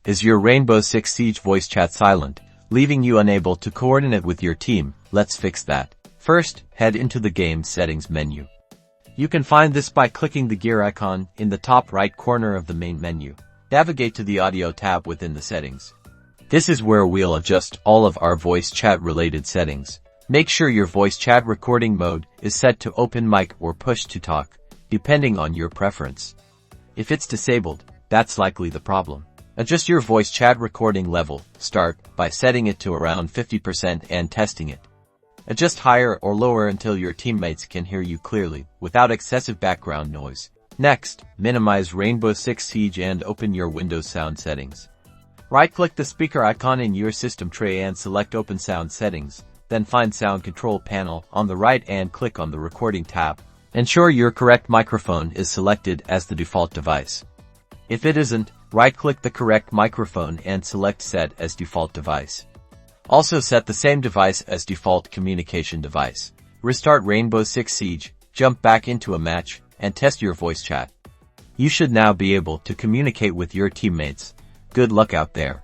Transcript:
Is your Rainbow Six Siege voice chat silent, leaving you unable to coordinate with your team? Let's fix that. First, head into the game settings menu. You can find this by clicking the gear icon in the top right corner of the main menu. Navigate to the audio tab within the settings. This is where we'll adjust all of our voice chat related settings. Make sure your voice chat recording mode is set to open mic or push to talk, depending on your preference. If it's disabled, that's likely the problem. Adjust your voice chat recording level. Start by setting it to around 50% and testing it. Adjust higher or lower until your teammates can hear you clearly, without excessive background noise. Next, minimize Rainbow Six Siege and open your Windows sound settings. Right-click the speaker icon in your system tray and select Open Sound Settings, then find Sound Control Panel on the right and click on the Recording tab. Ensure your correct microphone is selected as the default device. If it isn't, right-click the correct microphone and select Set as Default Device. Also set the same device as default communication device. Restart Rainbow Six Siege, jump back into a match, and test your voice chat. You should now be able to communicate with your teammates. Good luck out there.